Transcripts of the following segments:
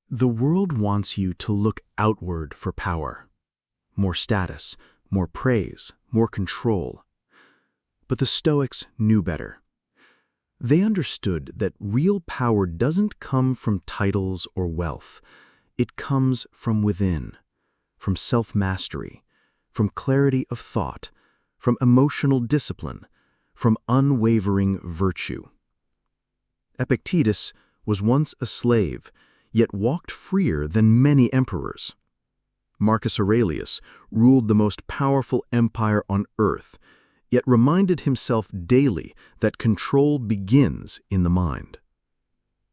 The world wants you to look outward for power. More status, more praise, more control. But the Stoics knew better. They understood that real power doesn't come from titles or wealth. It comes from within, from self-mastery, from clarity of thought, from emotional discipline, from unwavering virtue. Epictetus was once a slave, yet walked freer than many emperors. Marcus Aurelius ruled the most powerful empire on earth, yet reminded himself daily that control begins in the mind.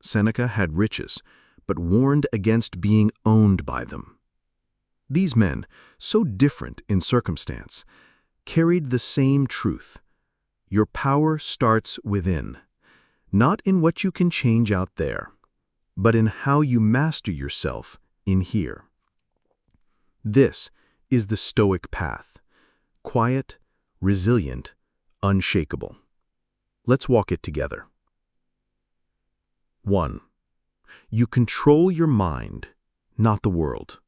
Seneca had riches, but warned against being owned by them. These men, so different in circumstance, carried the same truth. Your power starts within, not in what you can change out there, but in how you master yourself in here. This is the Stoic path, quiet, resilient, unshakable. Let's walk it together. 1. You control your mind, not the world.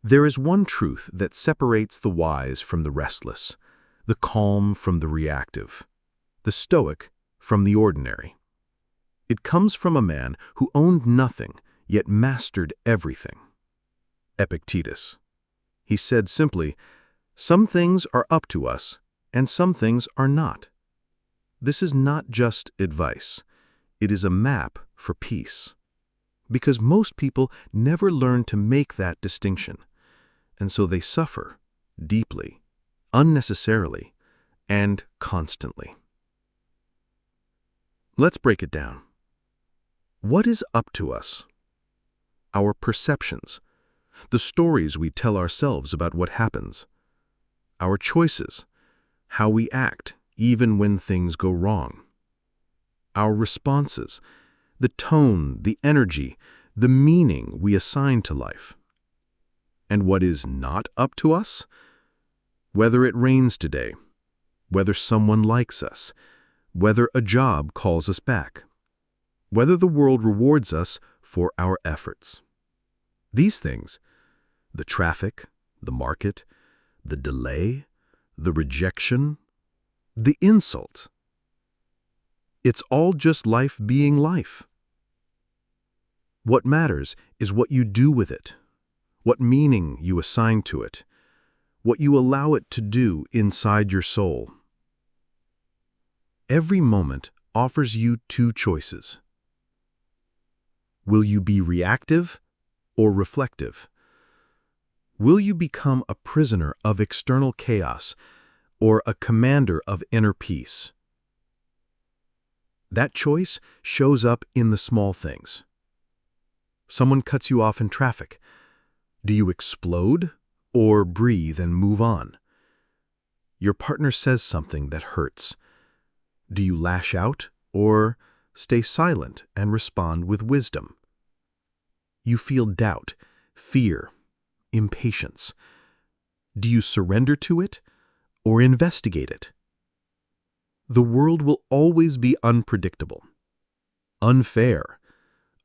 There is one truth that separates the wise from the restless, the calm from the reactive, the Stoic from the ordinary. It comes from a man who owned nothing, yet mastered everything. Epictetus. He said simply, "Some things are up to us, and some things are not." This is not just advice. It is a map for peace. Because most people never learn to make that distinction, and so they suffer deeply, unnecessarily, and constantly. Let's break it down. What is up to us? Our perceptions, the stories we tell ourselves about what happens, our choices, how we act even when things go wrong, our responses, the tone, the energy, the meaning we assign to life. And what is not up to us? Whether it rains today, whether someone likes us, whether a job calls us back, whether the world rewards us for our efforts. These things, the traffic, the market, the delay, the rejection, the insult, it's all just life being life. What matters is what you do with it, what meaning you assign to it, what you allow it to do inside your soul. Every moment offers you two choices. Will you be reactive or reflective? Will you become a prisoner of external chaos or a commander of inner peace? That choice shows up in the small things. Someone cuts you off in traffic. Do you explode or breathe and move on? Your partner says something that hurts. Do you lash out or stay silent and respond with wisdom? You feel doubt, fear, impatience. Do you surrender to it or investigate it? The world will always be unpredictable, unfair,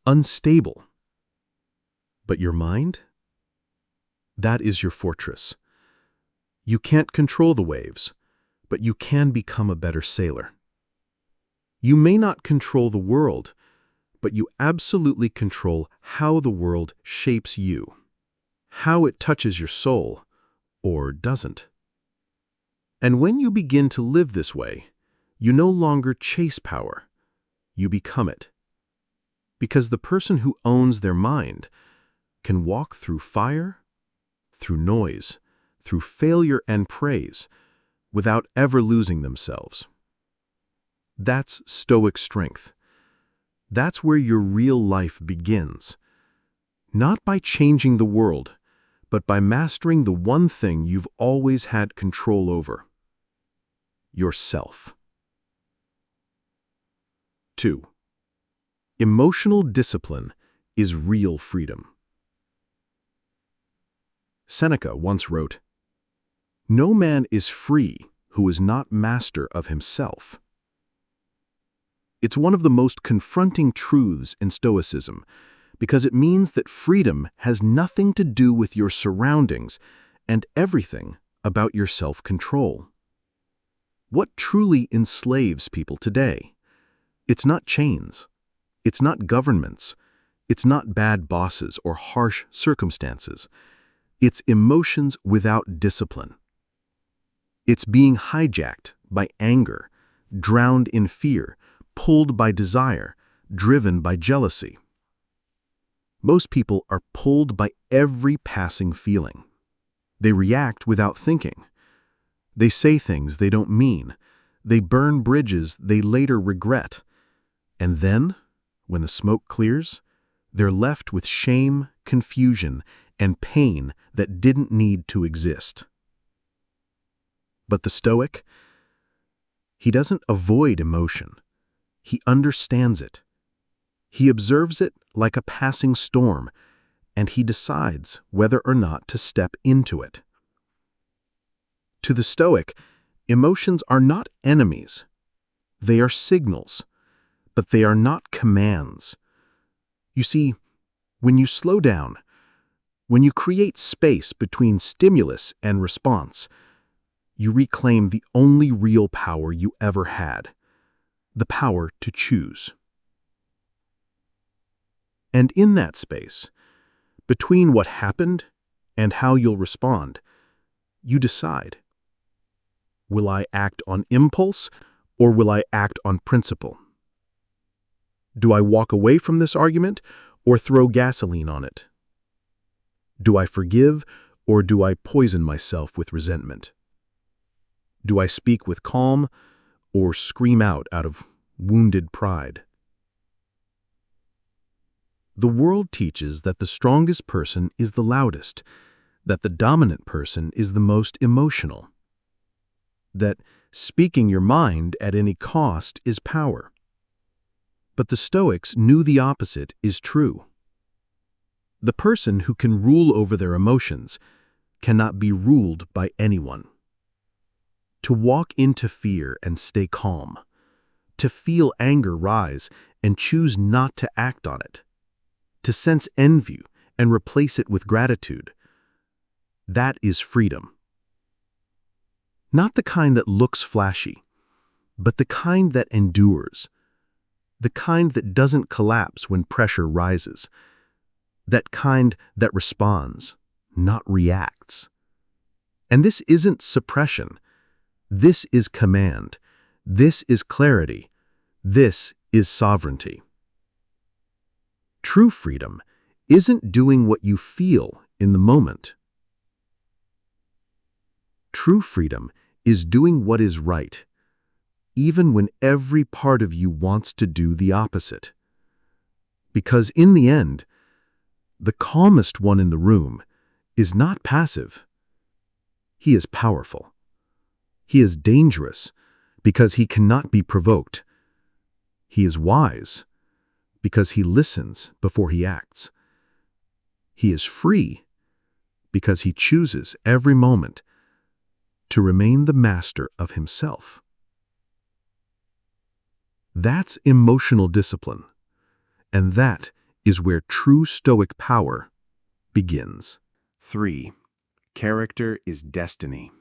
unstable. But your mind? That is your fortress. You can't control the waves, but you can become a better sailor. You may not control the world, but you absolutely control how the world shapes you, how it touches your soul, or doesn't. And when you begin to live this way, you no longer chase power, you become it. Because the person who owns their mind can walk through fire, through noise, through failure and praise, without ever losing themselves. That's Stoic strength. That's where your real life begins. Not by changing the world, but by mastering the one thing you've always had control over: yourself. 2. Emotional discipline is real freedom. Seneca once wrote, "No man is free who is not master of himself." It's one of the most confronting truths in Stoicism, because it means that freedom has nothing to do with your surroundings and everything about your self-control. What truly enslaves people today? It's not chains. It's not governments. It's not bad bosses or harsh circumstances. It's emotions without discipline. It's being hijacked by anger, drowned in fear, pulled by desire, driven by jealousy. Most people are pulled by every passing feeling. They react without thinking. They say things they don't mean. They burn bridges they later regret. And then, when the smoke clears, they're left with shame, confusion, and pain that didn't need to exist. But the Stoic, he doesn't avoid emotion. He understands it. He observes it like a passing storm, and he decides whether or not to step into it. To the Stoic, emotions are not enemies. They are signals, but they are not commands. You see, when you slow down, when you create space between stimulus and response, you reclaim the only real power you ever had, the power to choose. And in that space, between what happened and how you'll respond, you decide. Will I act on impulse or will I act on principle? Do I walk away from this argument or throw gasoline on it? Do I forgive or do I poison myself with resentment? Do I speak with calm or scream out of wounded pride? The world teaches that the strongest person is the loudest, that the dominant person is the most emotional, that speaking your mind at any cost is power. But the Stoics knew the opposite is true. The person who can rule over their emotions cannot be ruled by anyone. To walk into fear and stay calm, to feel anger rise and choose not to act on it, to sense envy and replace it with gratitude, that is freedom. Not the kind that looks flashy, but the kind that endures, the kind that doesn't collapse when pressure rises, that kind that responds, not reacts. And this isn't suppression. This is command. This is clarity. This is sovereignty. True freedom isn't doing what you feel in the moment. True freedom is doing what is right, even when every part of you wants to do the opposite. Because in the end, the calmest one in the room is not passive. He is powerful. He is dangerous because he cannot be provoked. He is wise because he listens before he acts. He is free because he chooses every moment to remain the master of himself. That's emotional discipline, and that is where true Stoic power begins. 3. Character is destiny.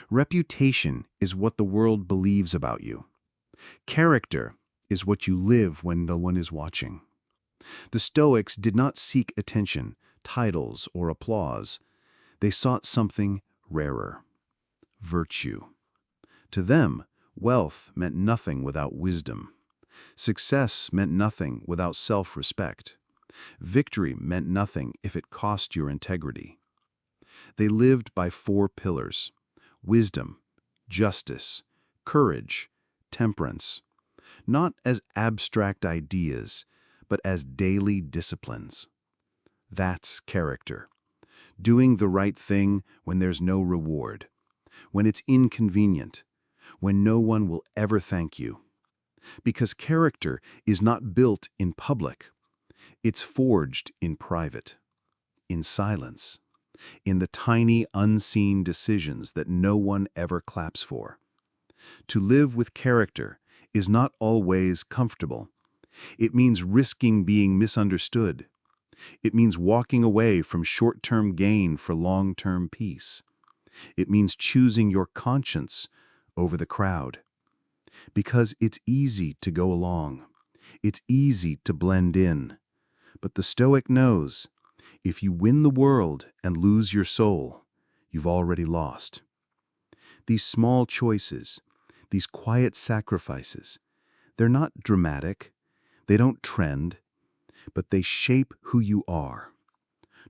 Reputation is what the world believes about you. Character is what you live when no one is watching. The Stoics did not seek attention, titles, or applause. They sought something rarer: virtue. To them, wealth meant nothing without wisdom. Success meant nothing without self-respect. Victory meant nothing if it cost your integrity. They lived by 4 pillars: wisdom, justice, courage, temperance, not as abstract ideas, but as daily disciplines. That's character. Doing the right thing when there's no reward, when it's inconvenient, when no one will ever thank you. Because character is not built in public. It's forged in private, in silence, in the tiny, unseen decisions that no one ever claps for. To live with character is not always comfortable. It means risking being misunderstood. It means walking away from short-term gain for long-term peace. It means choosing your conscience over the crowd. Because it's easy to go along. It's easy to blend in. But the Stoic knows, if you win the world and lose your soul, you've already lost. These small choices, these quiet sacrifices, they're not dramatic, they don't trend, but they shape who you are.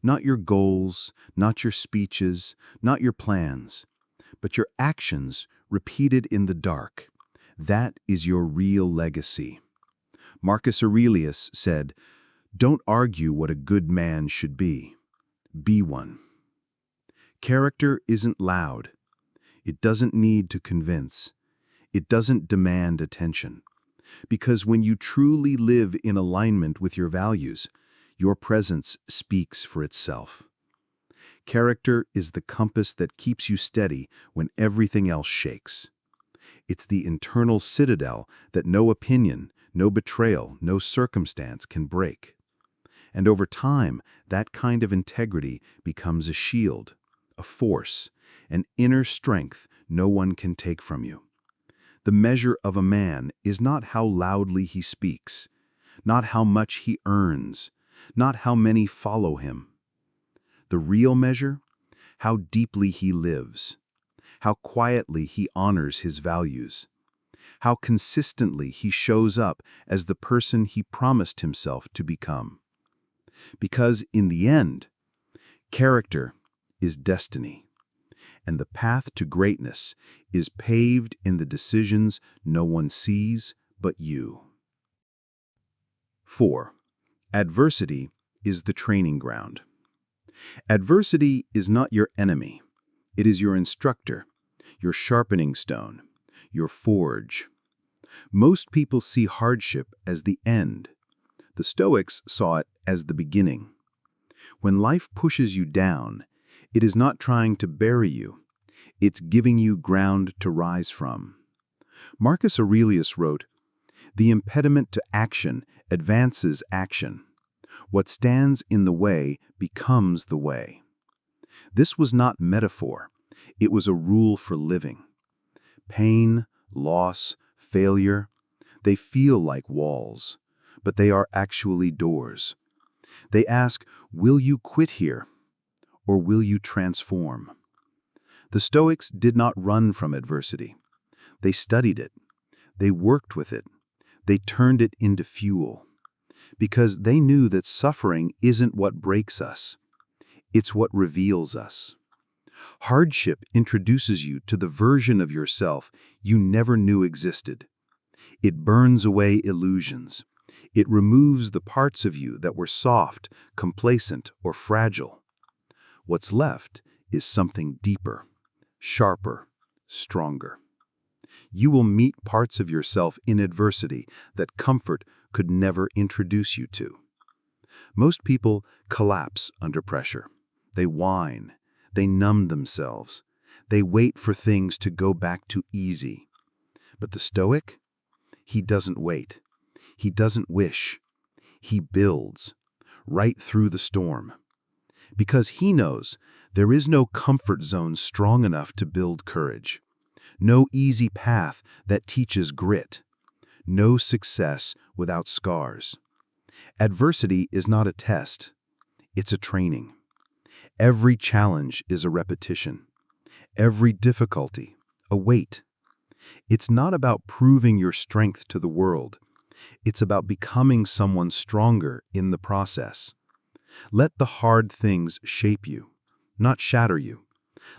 Not your goals, not your speeches, not your plans, but your actions repeated in the dark. That is your real legacy. Marcus Aurelius said, "Don't argue what a good man should be. Be one." Character isn't loud. It doesn't need to convince. It doesn't demand attention. Because when you truly live in alignment with your values, your presence speaks for itself. Character is the compass that keeps you steady when everything else shakes. It's the internal citadel that no opinion, no betrayal, no circumstance can break. And over time, that kind of integrity becomes a shield, a force, an inner strength no one can take from you. The measure of a man is not how loudly he speaks, not how much he earns, not how many follow him. The real measure? How deeply he lives, how quietly he honors his values, how consistently he shows up as the person he promised himself to become. Because in the end, character is destiny, and the path to greatness is paved in the decisions no one sees but you. 4. Adversity is the training ground. Adversity is not your enemy. It is your instructor, your sharpening stone, your forge. Most people see hardship as the end. The Stoics saw it as the beginning. When life pushes you down, it is not trying to bury you. It's giving you ground to rise from. Marcus Aurelius wrote, "The impediment to action advances action. What stands in the way becomes the way." This was not metaphor. It was a rule for living. Pain, loss, failure, they feel like walls, but they are actually doors. They ask, will you quit here, or will you transform? The Stoics did not run from adversity. They studied it. They worked with it. They turned it into fuel. Because they knew that suffering isn't what breaks us. It's what reveals us. Hardship introduces you to the version of yourself you never knew existed. It burns away illusions. It removes the parts of you that were soft, complacent, or fragile. What's left is something deeper, sharper, stronger. You will meet parts of yourself in adversity that comfort could never introduce you to. Most people collapse under pressure. They whine. They numb themselves. They wait for things to go back to easy. But the Stoic? He doesn't wait. He doesn't wish. He builds, right through the storm. Because he knows there is no comfort zone strong enough to build courage. No easy path that teaches grit. No success without scars. Adversity is not a test. It's a training. Every challenge is a repetition. Every difficulty, a weight. It's not about proving your strength to the world. It's about becoming someone stronger in the process. Let the hard things shape you, not shatter you.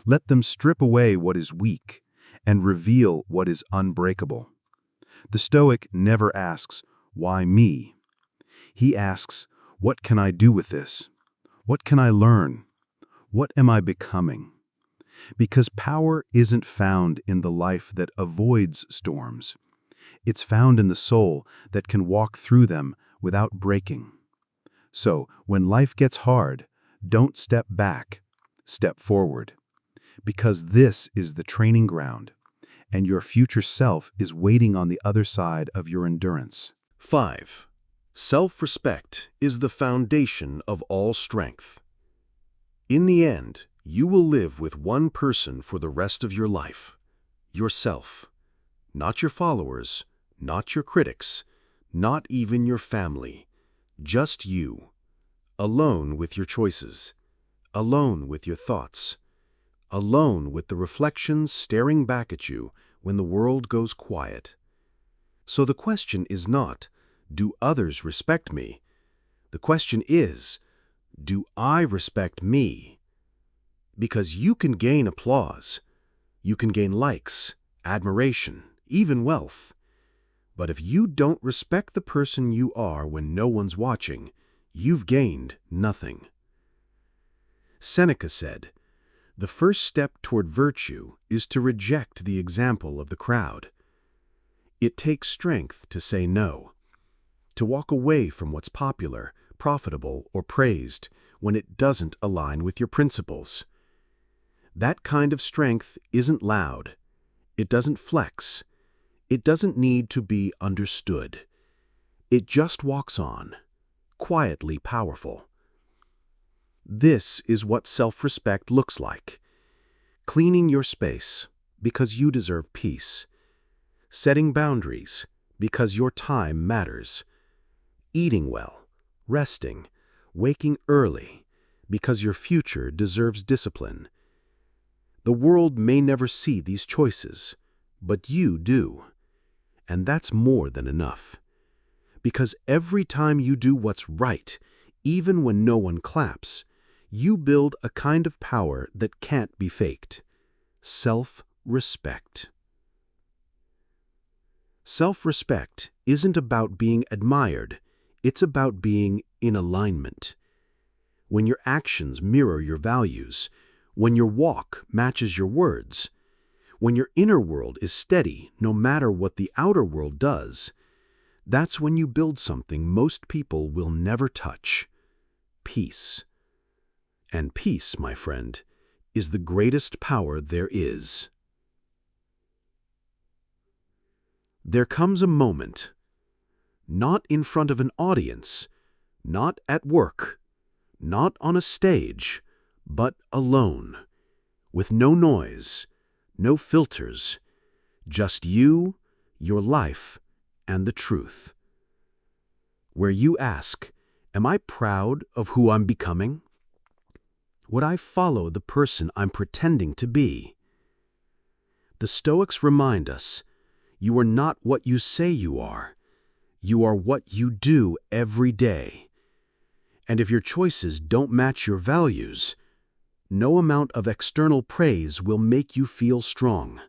Let them strip away what is weak and reveal what is unbreakable. The Stoic never asks, "Why me?" He asks, "What can I do with this? What can I learn? What am I becoming?" Because power isn't found in the life that avoids storms. It's found in the soul that can walk through them without breaking. So, when life gets hard, don't step back, step forward. Because this is the training ground, and your future self is waiting on the other side of your endurance. 5. Self-respect is the foundation of all strength. In the end, you will live with one person for the rest of your life, yourself. Not your followers, not your critics, not even your family. Just you. Alone with your choices. Alone with your thoughts. Alone with the reflections staring back at you when the world goes quiet. So the question is not, do others respect me? The question is, do I respect me? Because you can gain applause. You can gain likes, admiration, even wealth. But if you don't respect the person you are when no one's watching, you've gained nothing. Seneca said, "The first step toward virtue is to reject the example of the crowd." It takes strength to say no, to walk away from what's popular, profitable, or praised when it doesn't align with your principles. That kind of strength isn't loud. It doesn't flex. It doesn't need to be understood. It just walks on, quietly powerful. This is what self-respect looks like. Cleaning your space because you deserve peace. Setting boundaries because your time matters. Eating well, resting, waking early because your future deserves discipline. The world may never see these choices, but you do. And that's more than enough. Because every time you do what's right, even when no one claps, you build a kind of power that can't be faked. Self-respect. Self-respect isn't about being admired, it's about being in alignment. When your actions mirror your values, when your walk matches your words, when your inner world is steady no matter what the outer world does, that's when you build something most people will never touch. Peace. And peace, my friend, is the greatest power there is. There comes a moment, not in front of an audience, not at work, not on a stage, but alone, with no noise, no filters, just you, your life, and the truth. Where you ask, am I proud of who I'm becoming? Would I follow the person I'm pretending to be? The Stoics remind us, you are not what you say you are what you do every day. And if your choices don't match your values, no amount of external praise will make you feel strong.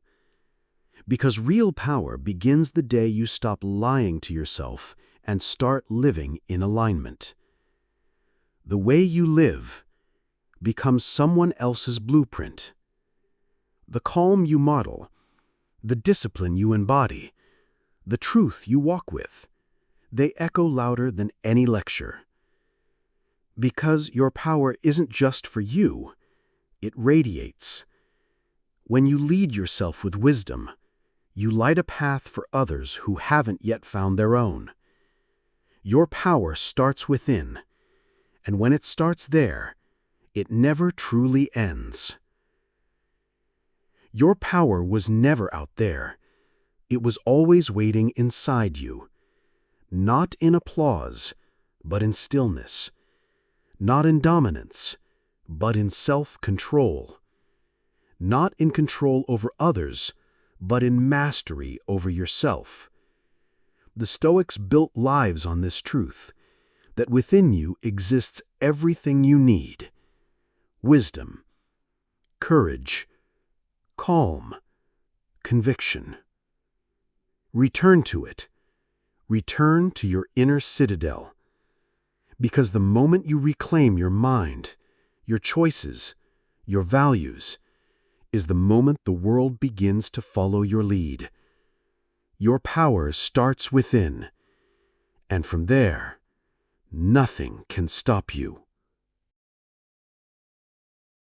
Because real power begins the day you stop lying to yourself and start living in alignment. The way you live becomes someone else's blueprint. The calm you model, the discipline you embody, the truth you walk with, they echo louder than any lecture. Because your power isn't just for you, it radiates. When you lead yourself with wisdom, you light a path for others who haven't yet found their own. Your power starts within, and when it starts there, it never truly ends. Your power was never out there. It was always waiting inside you. Not in applause, but in stillness. Not in dominance, but in self-control. Not in control over others, but in mastery over yourself. The Stoics built lives on this truth, that within you exists everything you need. Wisdom, courage, calm, conviction. Return to it. Return to your inner citadel. Because the moment you reclaim your mind, your choices, your values, is the moment the world begins to follow your lead. Your power starts within, and from there, nothing can stop you.